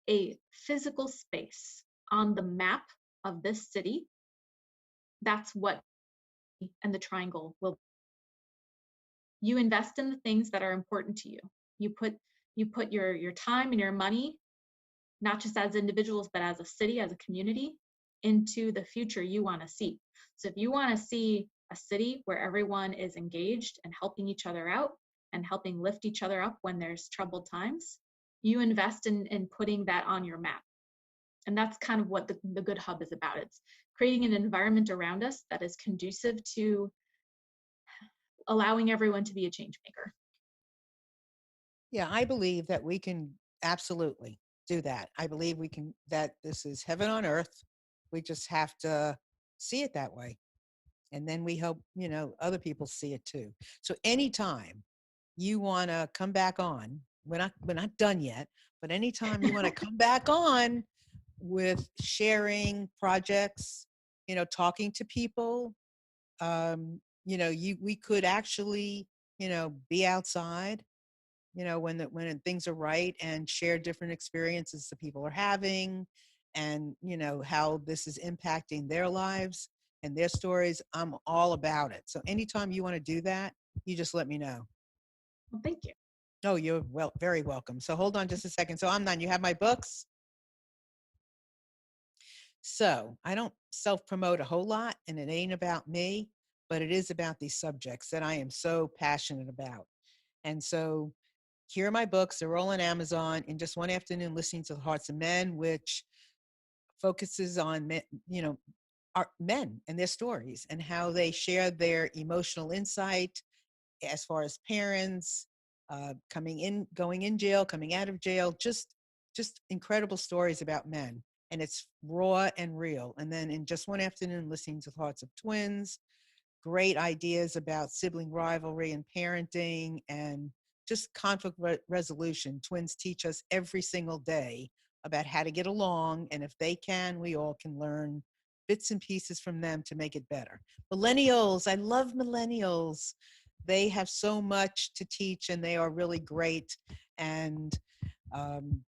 a physical space on the map of this city, that's what and the triangle will. You invest in the things that are important to you. You put your time and your money, not just as individuals but as a city, as a community, into the future you want to see. So if you want to see a city where everyone is engaged and helping each other out and helping lift each other up when there's troubled times, you invest in putting that on your map. And that's kind of what the Good Hub is about. It's creating an environment around us that is conducive to allowing everyone to be a change maker. Yeah, I believe that we can absolutely do that. I believe we can, that this is heaven on earth. We just have to see it that way. And then we hope, other people see it too. So anytime you want to come back on, we're not done yet, but anytime you want to come back on with sharing projects, talking to people, we could actually, be outside, when things are right, and share different experiences that people are having, and how this is impacting their lives and their stories. I'm all about it. So anytime you want to do that, you just let me know. Well, thank you. Oh, you're very welcome. So hold on just a second. So Amnon, you have my books. So I don't self-promote a whole lot, and it ain't about me, but it is about these subjects that I am so passionate about. And so here are my books. They're all on Amazon. In Just One Afternoon, Listening to the Hearts of Men, which focuses on men, our men and their stories and how they share their emotional insight as far as parents, coming in, going in jail, coming out of jail, just incredible stories about men. And it's raw and real. And then In Just One Afternoon, Listening to the Hearts of Twins, great ideas about sibling rivalry and parenting and just conflict resolution. Twins teach us every single day about how to get along. And if they can, we all can learn bits and pieces from them to make it better. Millennials, I love millennials. They have so much to teach, and they are really great. And um,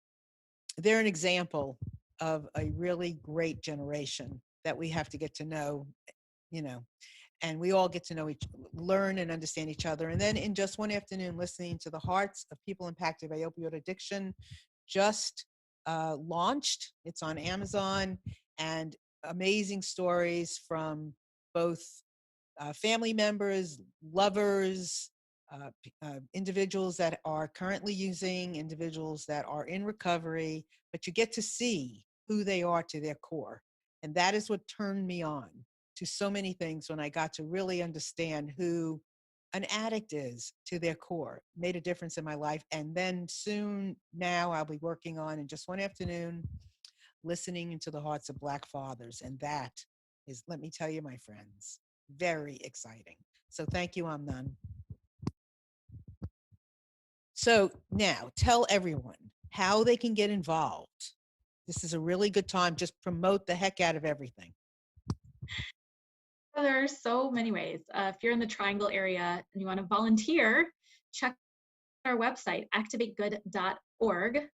they're an example of a really great generation that we have to get to know, you know, and we all get to know learn and understand each other. And then In Just One Afternoon, Listening to the Hearts of People Impacted by Opioid Addiction, just launched. It's on Amazon, and amazing stories from both family members, lovers, individuals that are currently using, individuals that are in recovery, but you get to see who they are to their core. And that is what turned me on to so many things when I got to really understand who an addict is to their core. Made a difference in my life. And then soon now I'll be working on In Just One Afternoon, Listening into the Hearts of Black Fathers. And that is, let me tell you, my friends, very exciting. So thank you, Amnon. So now tell everyone how they can get involved. This is a really good time. Just promote the heck out of everything. There are so many ways. If you're in the Triangle area and you want to volunteer, check our website, activategood.org.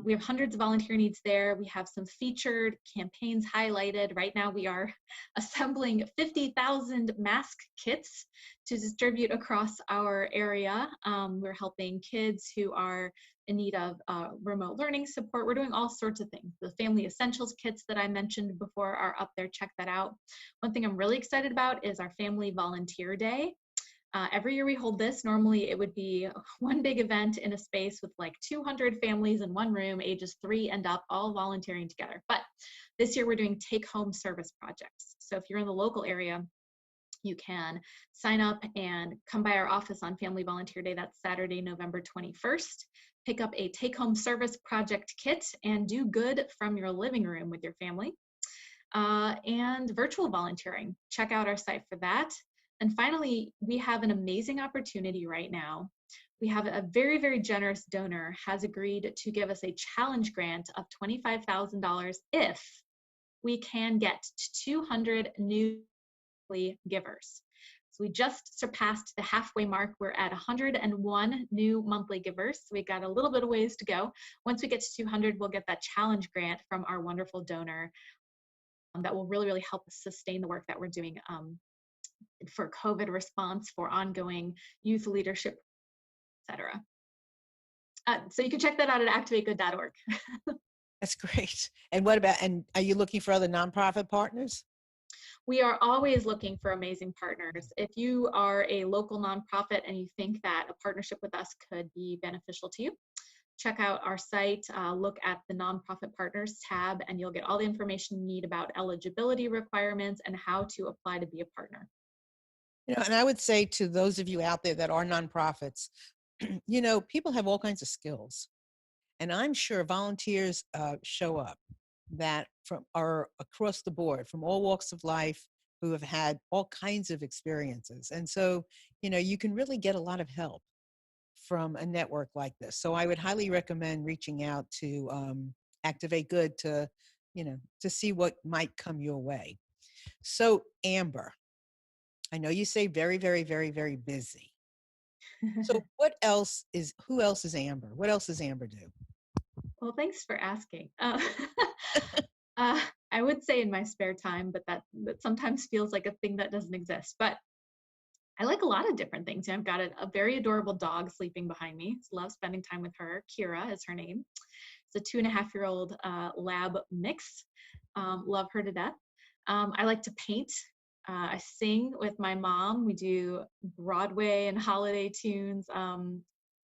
We have hundreds of volunteer needs there. We have some featured campaigns highlighted. Right now, we are assembling 50,000 mask kits to distribute across our area. We're helping kids who are in need of remote learning support. We're doing all sorts of things. The family essentials kits that I mentioned before are up there. Check that out. One thing I'm really excited about is our Family Volunteer Day. Every year we hold this. Normally it would be one big event in a space with like 200 families in one room, ages 3 and up, all volunteering together. But this year we're doing take-home service projects. So if you're in the local area, you can sign up and come by our office on Family Volunteer Day. That's Saturday, November 21st. Pick up a take-home service project kit and do good from your living room with your family. And virtual volunteering. Check out our site for that. And finally, we have an amazing opportunity right now. We have a very, very generous donor has agreed to give us a challenge grant of $25,000 if we can get to 200 new givers. So we just surpassed the halfway mark. We're at 101 new monthly givers. So we got a little bit of ways to go. Once we get to 200, we'll get that challenge grant from our wonderful donor that will really, really help us sustain the work that we're doing for COVID response, for ongoing youth leadership, etc. So you can check that out at activategood.org. That's great. And what about, and are you looking for other nonprofit partners? We are always looking for amazing partners. If you are a local nonprofit and you think that a partnership with us could be beneficial to you, check out our site, look at the Nonprofit Partners tab, and you'll get all the information you need about eligibility requirements and how to apply to be a partner. And I would say to those of you out there that are nonprofits, people have all kinds of skills. And I'm sure volunteers show up that from are across the board from all walks of life who have had all kinds of experiences. And so, you can really get a lot of help from a network like this. So I would highly recommend reaching out to Activate Good to see what might come your way. So Amber, I know you say very, very, very, very busy. So who else is Amber? What else does Amber do? Well, thanks for asking. Uh, I would say in my spare time, but that sometimes feels like a thing that doesn't exist. But I like a lot of different things. I've got a very adorable dog sleeping behind me. Love spending time with her. Kira is her name. It's a 2.5-year-old lab mix. Love her to death. I like to paint. I sing with my mom. We do Broadway and holiday tunes.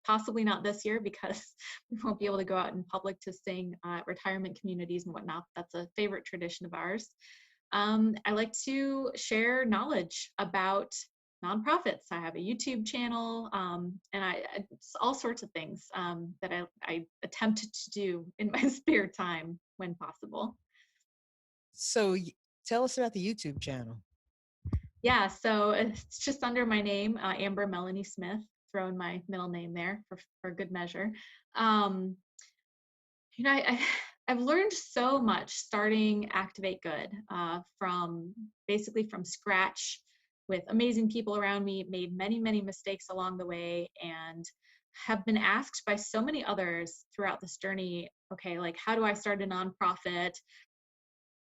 Possibly not this year because we won't be able to go out in public to sing at retirement communities and whatnot. That's a favorite tradition of ours. I like to share knowledge about nonprofits. I have a YouTube channel, and it's all sorts of things that I attempt to do in my spare time when possible. So tell us about the YouTube channel. Yeah, so it's just under my name, Amber Melanie Smith. Throw in my middle name there for good measure. Um, I've learned so much starting Activate Good from basically from scratch with amazing people around me, made many, many mistakes along the way, and have been asked by so many others throughout this journey, okay, like how do I start a nonprofit,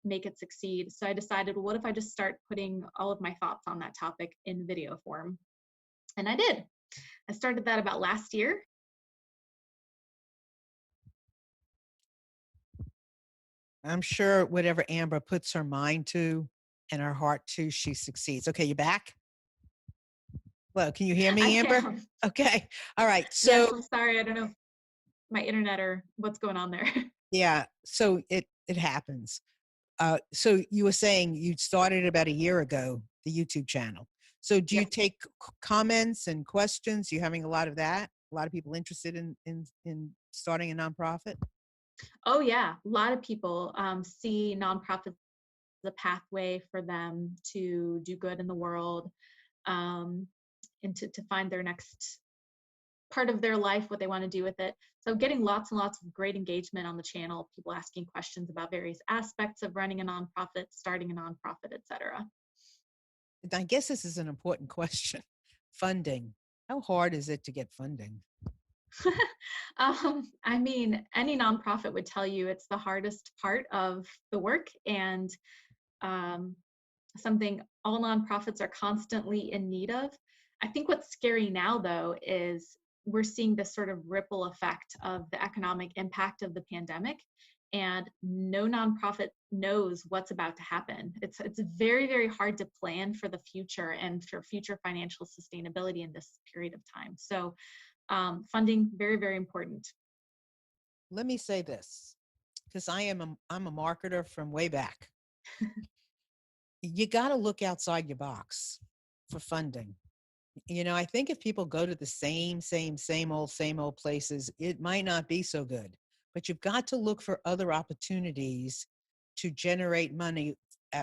make it succeed? So I decided, well, what if I just start putting all of my thoughts on that topic in video form? And I did. I started that about last year. I'm sure whatever Amber puts her mind to and her heart to, she succeeds. Okay, you back? Well, can you hear I me, Amber? am. Okay. All right. Yes, So I'm sorry. I don't know my internet or what's going on there. yeah, so it happens. So you were saying you started about a year ago, the YouTube channel. So do you Yep. take comments and questions? You having a lot of that? A lot of people interested in starting a nonprofit? Oh yeah, a lot of people see nonprofits as a pathway for them to do good in the world, um, and to find their next part of their life, what they want to do with it. So getting lots and lots of great engagement on the channel, people asking questions about various aspects of running a nonprofit, starting a nonprofit, etc. I guess this is an important question. Funding. How hard is it to get funding? I mean, any nonprofit would tell you it's the hardest part of the work, and um, something all nonprofits are constantly in need of. I think what's scary now, though, is we're seeing this sort of ripple effect of the economic impact of the pandemic, and no nonprofit knows what's about to happen. It's very, very hard to plan for the future and for future financial sustainability in this period of time. So funding, very, very important. Let me say this, because I'm a marketer from way back. You got to look outside your box for funding. I think if people go to the same old places, it might not be so good. But you've got to look for other opportunities to generate money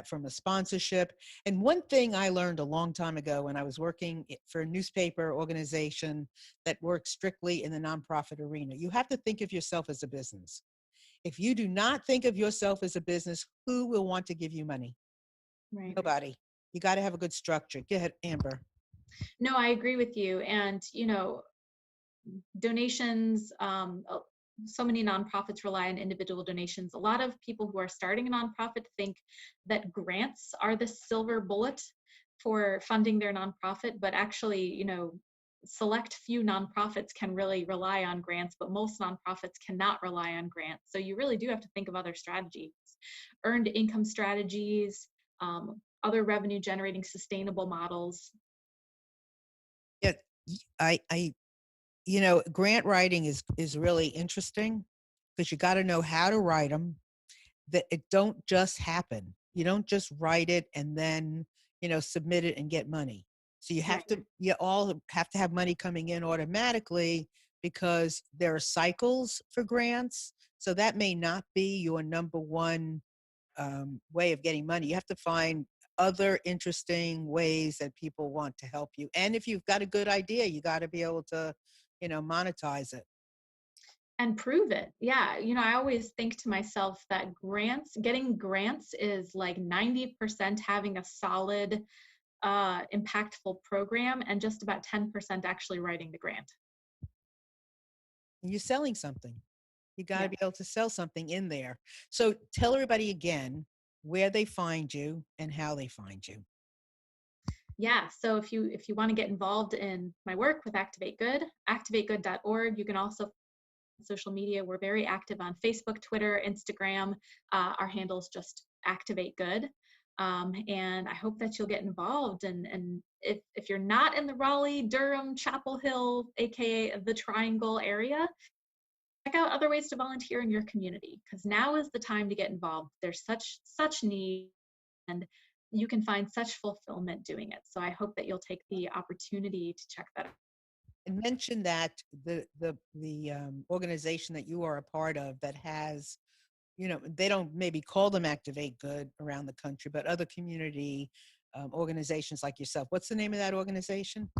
from a sponsorship. And one thing I learned a long time ago when I was working for a newspaper organization that works strictly in the nonprofit arena, you have to think of yourself as a business. If you do not think of yourself as a business, who will want to give you money? Right. Nobody. You got to have a good structure. Go ahead, Amber. No, I agree with you. And, donations, so many nonprofits rely on individual donations. A lot of people who are starting a nonprofit think that grants are the silver bullet for funding their nonprofit, but actually, select few nonprofits can really rely on grants, but most nonprofits cannot rely on grants. So you really do have to think of other strategies, earned income strategies, other revenue generating sustainable models. Yeah, I grant writing is really interesting because you got to know how to write them. That it don't just happen. You don't just write it and then submit it and get money. So Right. you all have to have money coming in automatically because there are cycles for grants. So that may not be your number one way of getting money. You have to find other interesting ways that people want to help you. And if you've got a good idea, you got to be able to, monetize it. And prove it. Yeah. I always think to myself that getting grants is like 90% having a solid, impactful program and just about 10% actually writing the grant. And you're selling something. You got to Yeah. be able to sell something in there. So tell everybody again where they find you and how they find you. Yeah. So if you want to get involved in my work with Activate Good, activategood.org. You can also social media. We're very active on Facebook, Twitter, Instagram. Our handle is just Activate Good. And I hope that you'll get involved. And if you're not in the Raleigh, Durham, Chapel Hill, aka the Triangle area, check out other ways to volunteer in your community because now is the time to get involved. There's such need, and you can find such fulfillment doing it. So I hope that you'll take the opportunity to check that out. And mention that the organization that you are a part of that has, they don't maybe call them Activate Good around the country, but other community organizations like yourself. What's the name of that organization?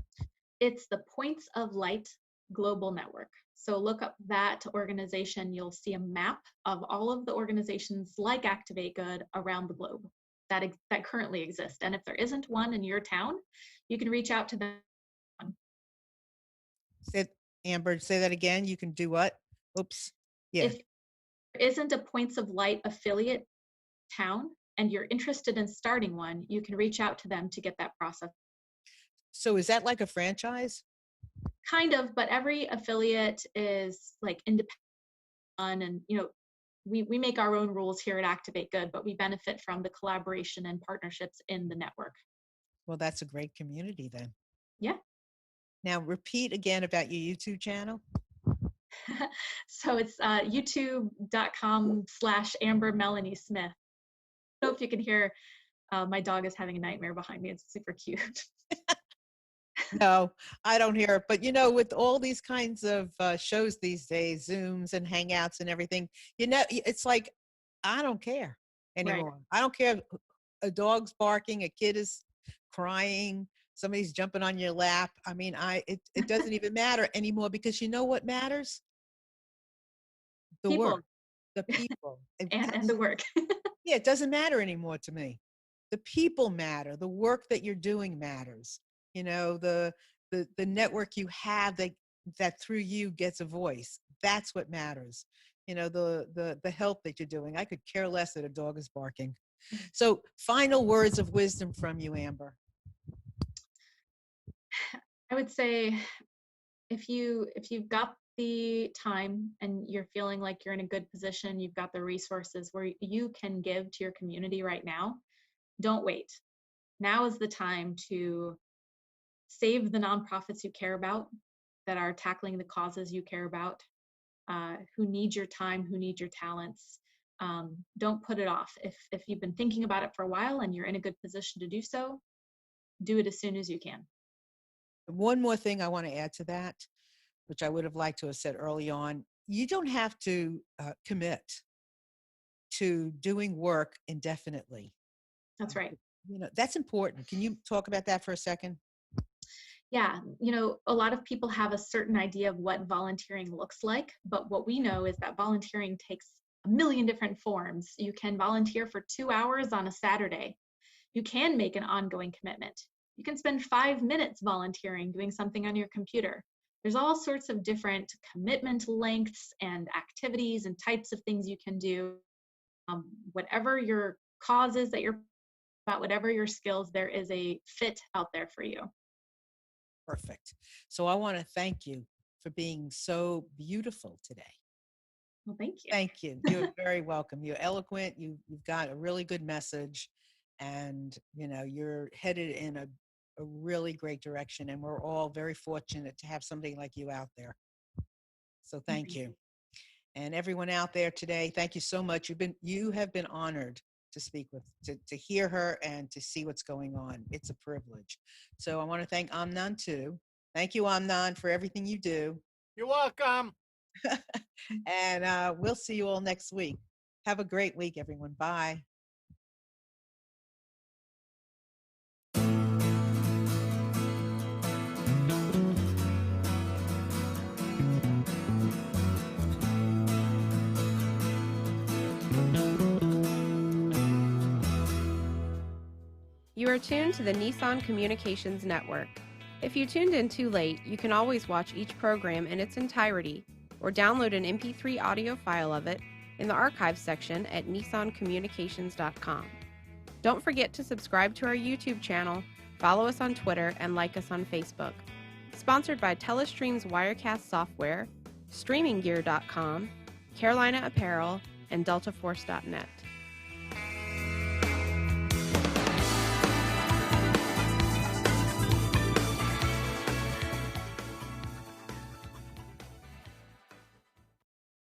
It's the Points of Light Global Network. So look up that organization. You'll see a map of all of the organizations like Activate Good around the globe that currently exist. And if there isn't one in your town, you can reach out to them. Say, Amber, say that again. You can do what? Oops. Yeah. If there isn't a Points of Light affiliate town and you're interested in starting one, you can reach out to them to get that process. So is that like a franchise? Kind of, but every affiliate is like independent, and we make our own rules here at Activate Good, but we benefit from the collaboration and partnerships in the network. Well, that's a great community then. Yeah. Now repeat again about your YouTube channel. So it's youtube.com/Amber Melanie Smith. I don't know if you can hear, my dog is having a nightmare behind me. It's super cute. No, I don't hear it. But with all these kinds of shows these days, Zooms and Hangouts and everything, it's like I don't care Right. anymore. I don't care if a dog's barking, a kid is crying, somebody's jumping on your lap. I mean, it doesn't even matter anymore because you know what matters? The People work, the people. and the work. Yeah, it doesn't matter anymore to me. The people matter. The work that you're doing matters. The network you have that through you gets a voice. That's what matters. The help that you're doing. I could care less that a dog is barking. So, final words of wisdom from you, Amber. I would say if you've got the time and you're feeling like you're in a good position, you've got the resources where you can give to your community right now, don't wait. Now is the time to save the nonprofits you care about that are tackling the causes you care about, who need your time, who need your talents. Don't put it off. If you've been thinking about it for a while and you're in a good position to do so, do it as soon as you can. One more thing I want to add to that, which I would have liked to have said early on. You don't have to commit to doing work indefinitely. That's right. That's important. Can you talk about that for a second? Yeah, a lot of people have a certain idea of what volunteering looks like, but what we know is that volunteering takes a million different forms. You can volunteer for 2 hours on a Saturday. You can make an ongoing commitment. You can spend 5 minutes volunteering doing something on your computer. There's all sorts of different commitment lengths and activities and types of things you can do. Whatever your cause is that you're about, whatever your skills, there is a fit out there for you. perfect. So I want to thank you for being so beautiful today. Well, thank you. Thank you. You're very welcome. You're eloquent. You've got a really good message, and you're headed in a really great direction. And we're all very fortunate to have somebody like you out there. So thank you. And everyone out there today, thank you so much. You have been honored to speak with, to hear her and to see what's going on. It's a privilege. So I want to thank Amnon too. Thank you, Amnon, for everything you do. You're welcome. And we'll see you all next week. Have a great week, everyone. Bye. You are tuned to the Nissan Communications Network. If you tuned in too late, you can always watch each program in its entirety or download an MP3 audio file of it in the archives section at nissancommunications.com. Don't forget to subscribe to our YouTube channel, follow us on Twitter, and like us on Facebook. Sponsored by Telestream's Wirecast software, StreamingGear.com, Carolina Apparel, and DeltaForce.net.